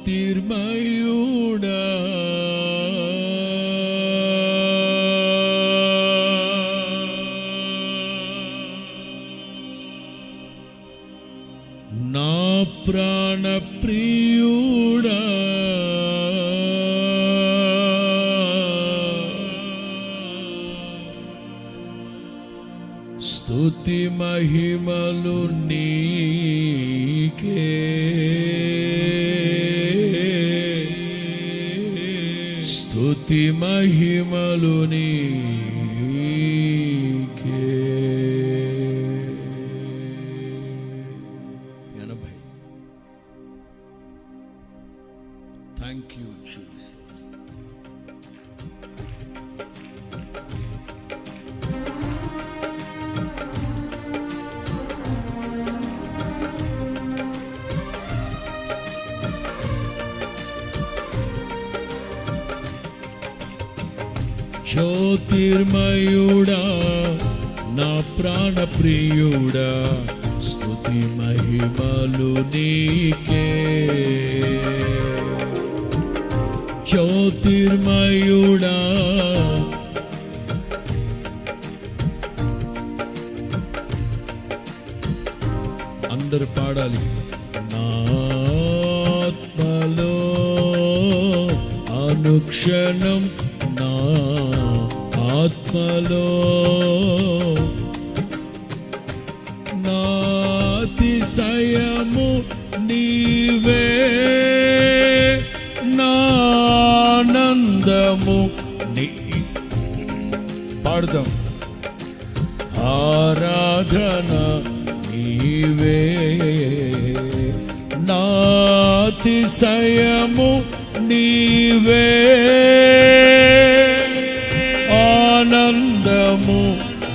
జ్యోతిర్మయుడా నా ప్రాణ ప్రియుడా స్తుతి మహిమలు నీకే, స్తుతి మహిమలు నీకే. 80. Thank you Jesus. జ్యోతిర్మయుడా నా ప్రాణ ప్రియుడా స్తుతి మహిమలు నీకే. జ్యోతిర్మయుడా అందరు పాడాలి. నా ఆత్మలో అనుక్షణం, నా ఆత్మలో నాతిశయము నీవే, నానందము నీ. పాడుదాం. ఆరాధన నీవే, నాతిశయము నీవే, ఆనందము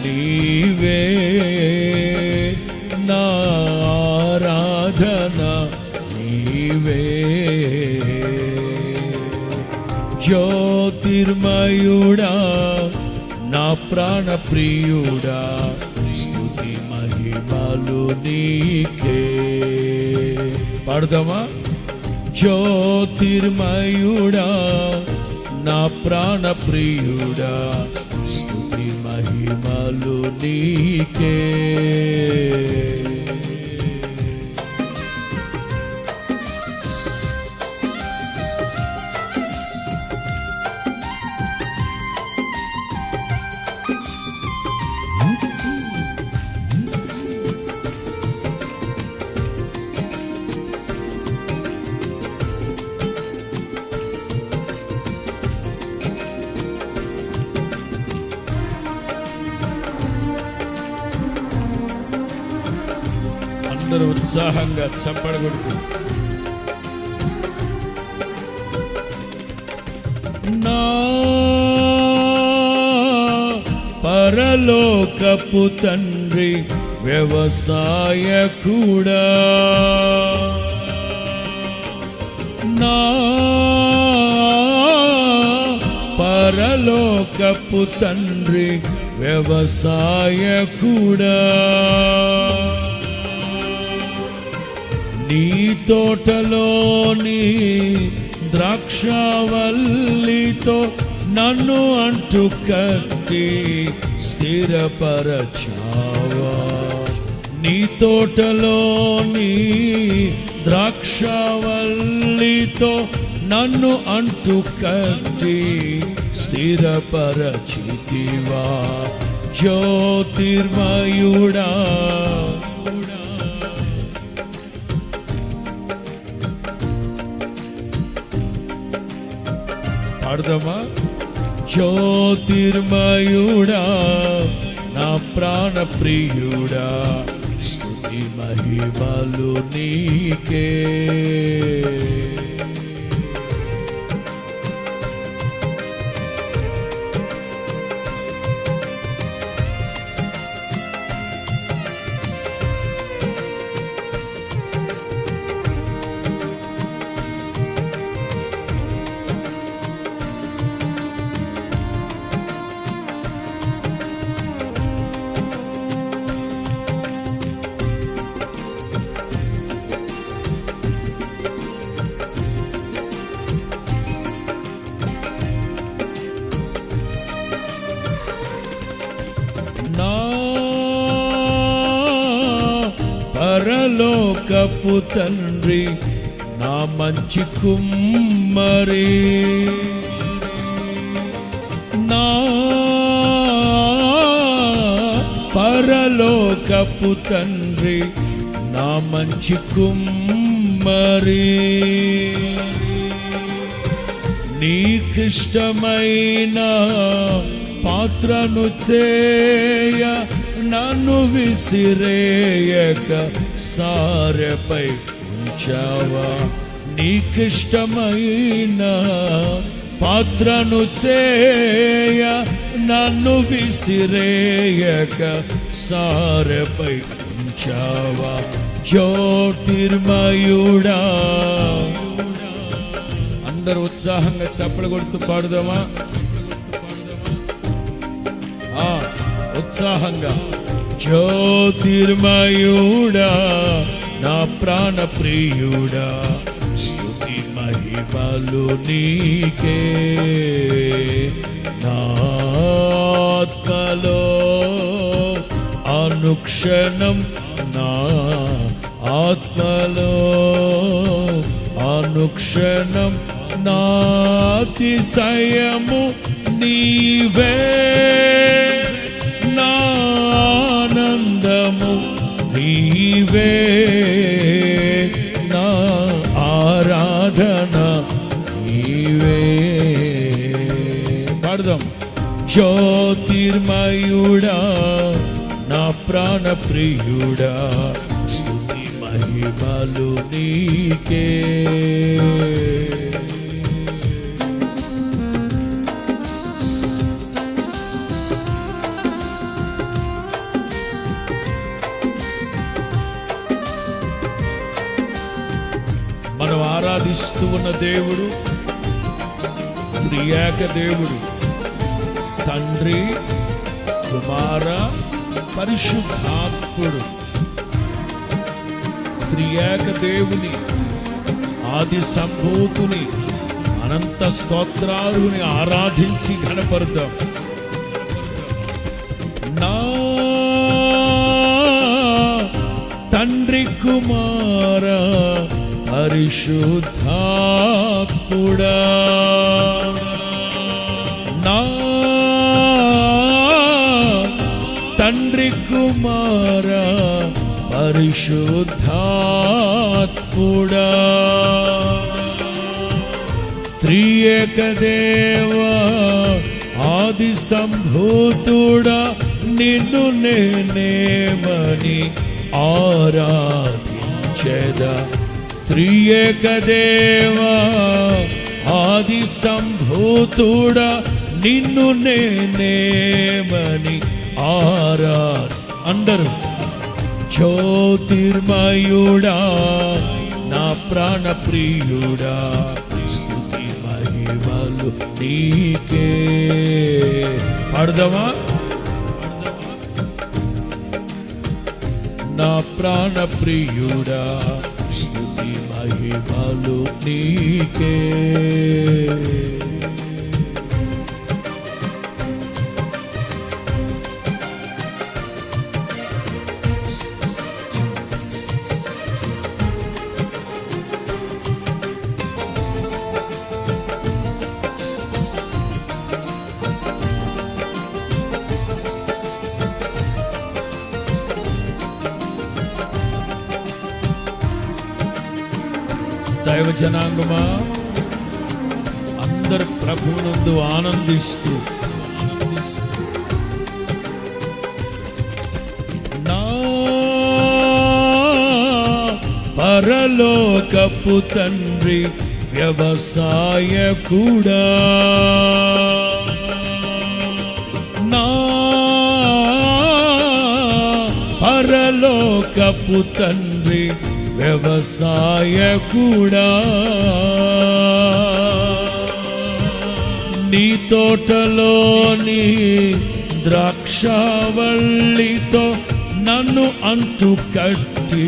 నీవే, నా ఆరాధన నీవే. జ్యోతిర్మయుడా నా ప్రాణ ప్రియుడా స్తుతి మహిమలు నీకే. పాడుదామా? జ్యోతిర్మయుడా నా ప్రాణ ప్రియుడా స్తుతి మహిమలు నీకే. అందరూ ఉత్సాహంగా చప్పట్లు కొడుతూ నా పరలోకపు తండ్రి వ్యవసాయకుడా, నా పరలోకపు తండ్రి వ్యవసాయకుడా, నీ తోటలోని ద్రాక్షవల్లితో నన్ను అంటు కట్టి స్థిరపరచావా. నీ తోటలోని ద్రాక్షవల్లితో నన్ను అంటు కట్టి స్థిరపరచితివా. జ్యోతిర్మయుడా పాడుదామా? జ్యోతిర్మయుడా నా ప్రాణ ప్రియుడా స్తుతి మహిమలు నీకే. పరలోకపు తండ్రి నా మంచి కుమ్మరి, నా పరలోకపు తండ్రి నా మంచి కుమ్మరి, నీకిష్టమైన పాత్రను చేయ నన్ను విసిరేయక సారెపై ఉంచావా. నీకిష్టమైన పాత్రను చేయ నన్ను విసిరేయక సారెపై ఉంచావా. జ్యోతిర్మయుడా, అందరూ ఉత్సాహంగా చప్పలు కొడుతూ పాడుదామా? ఉత్సాహంగా. జ్యోతిర్మయుడా నా ప్రాణ ప్రియుడా, స్తుతి మహిమలు నీకే. నా ఆత్మలో అనుక్షణం, నా ఆత్మలో అనుక్షణం నాతిశయము నీవే, నా ఆనందము నీవే, నా ఆరాధన నీవే. పాడదాం. జ్యోతిర్మయుడా నా ప్రాణ ప్రియుడా, స్తుతి మహిమలు నీకే. మనం ఆరాధిస్తూ ఉన్న దేవుడు త్రియేక దేవుడు, తండ్రి, కుమార, పరిశుద్ధాత్ముడు. త్రియేక దేవుని, ఆది సంభూతుని, అనంత స్తోత్రాలుని ఆరాధించి ఘనపరుద్దాం. నా తండ్రి, కుమార, పరిశుద్ధాత్ముడా, నా తండ్రి, కుమార, పరిశుద్ధాత్ముడా, త్రియేక దేవా, ఆది సంభూతుడా, నిన్ను నేనేమని ఆరాధించెదా. త్రియేక దేవా, ఆది సంభూతుడా, నిన్ను నేనేమని అందరూ. జ్యోతిర్మయుడా నా ప్రాణ ప్రియుడా, స్తుతి మహిమలు నీకే. పాడదామా? నా ప్రాణ ప్రియుడా, స్తుతి మహిమలు నీకే. దైవ జనాంగమా, అందరు ప్రభువునందు ఆనందిస్తూ నా పరలోకపు తండ్రి వ్యవసాయకుడా, నా పరలోకపు తండ్రి వ్యవసాయకుడా, నీ తోటలోని ద్రాక్షవల్లితో నన్ను అంటు కట్టి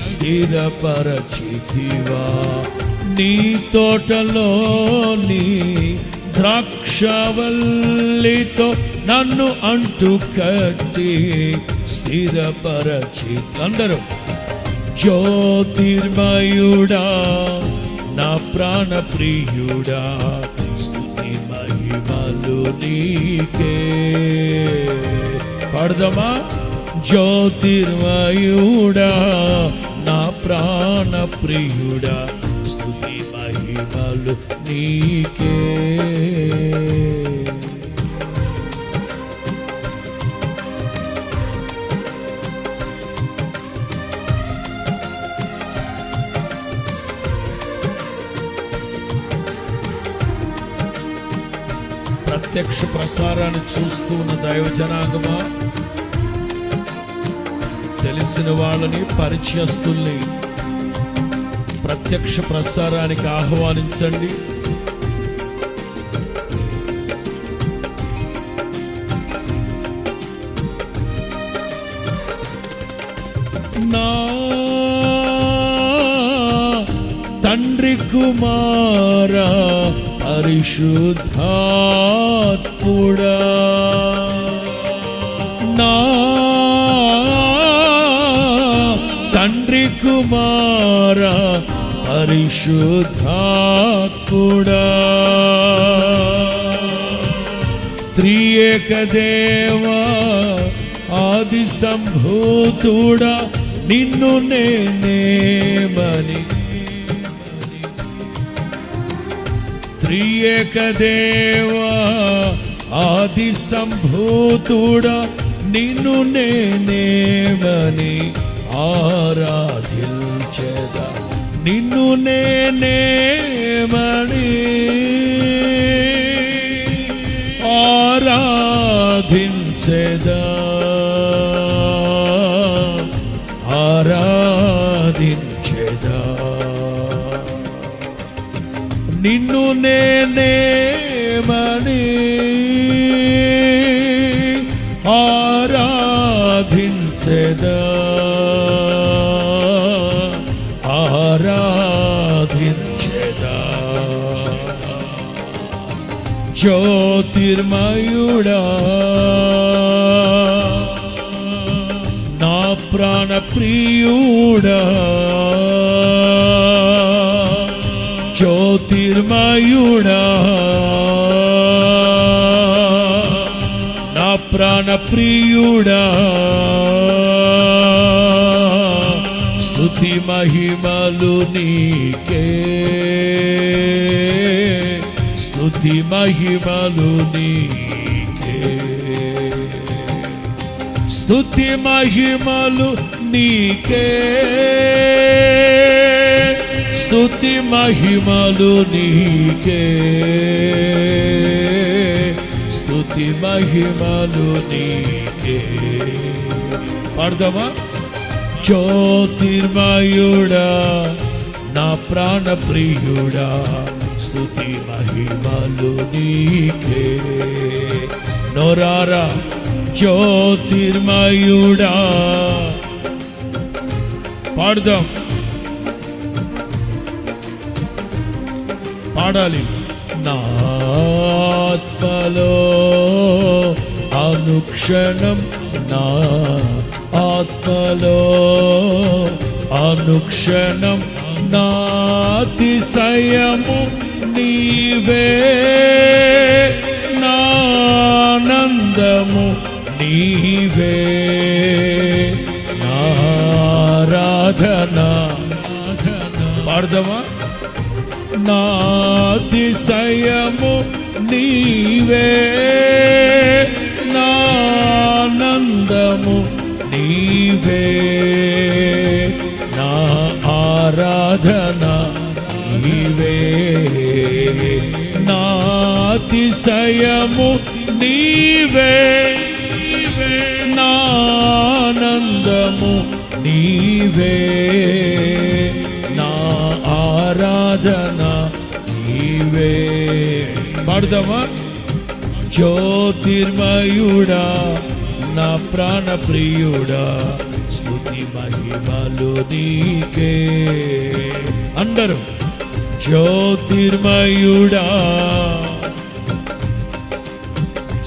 స్థిరపరచితివా. నీ తోటలోని ద్రాక్షవల్లితో నన్ను అంటు కట్టి స్థిరపరచి. అందరూ జ్యోతిర్మయుడా నా ప్రాణ ప్రియుడా స్తుతి మహిమలు నీకే. పాడదామా? జ్యోతిర్మయుడా నా ప్రాణ ప్రియుడా స్తుతి మహిమలు నీకే. ప్రత్యక్ష ప్రసారాన్ని చూస్తూ ఉన్న దైవ జనాంగమా, తెలిసిన వాళ్ళని పరిచయస్తుల్ని ప్రత్యక్ష ప్రసారానికి ఆహ్వానించండి. నా తండ్రి కుమారా పరిశుద్ధాత్ముడా, నా తండ్రి కుమారా పరిశుద్ధాత్ముడా, త్రియేక దేవా ఆది సంభూతుడా నిన్ను నేనేమని, త్రియేక దేవా ఆది సంభూతుడా నిన్ను నేనేమని ఆరాధించెదా, నిన్ను నేనేమని ఆరాధించెదా, ఆరాధించెదా, నిన్ను నేనేమని ఆరాధించెదా, ఆరాధించెదా. జ్యోతిర్మయుడా నా ప్రాణ ప్రియుడా, జ్యోతిర్మయుడా నా ప్రాణ ప్రియుడా స్తుతి మహిమలు నీకే, స్తుతి మహిమలు నీకే, స్తుతి మహిమలు నీకే, స్తుతి మహిమలు నీకే, స్తుతి మహిమలు నీకే. పాడదామా? జ్యోతిర్మయుడా నా ప్రాణ ప్రియుడా స్తుతి మహిమలు నీకే. నోరారా జ్యోతిర్మయుడా పాడదాం, పాడాలి. నా ఆత్మలో అనుక్షణం, నా ఆత్మలో అనుక్షణం నాతిశయము నీవే, నానందము నీవే, నారాధన. పాడదామా? నాతిశయము నీవే, నానందము నీవే, నా ఆరాధన నీవే, నాతిశయము నీవే, నానందము నీవే, నా ఆరాధన నీవే. పాడదామా? జ్యోతిర్మయుడా నా ప్రాణ ప్రియుడా స్తుతి మహిమలు నీకే. అందరూ జ్యోతిర్మయుడా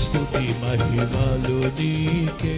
స్తుతి మహిమలు నీకే.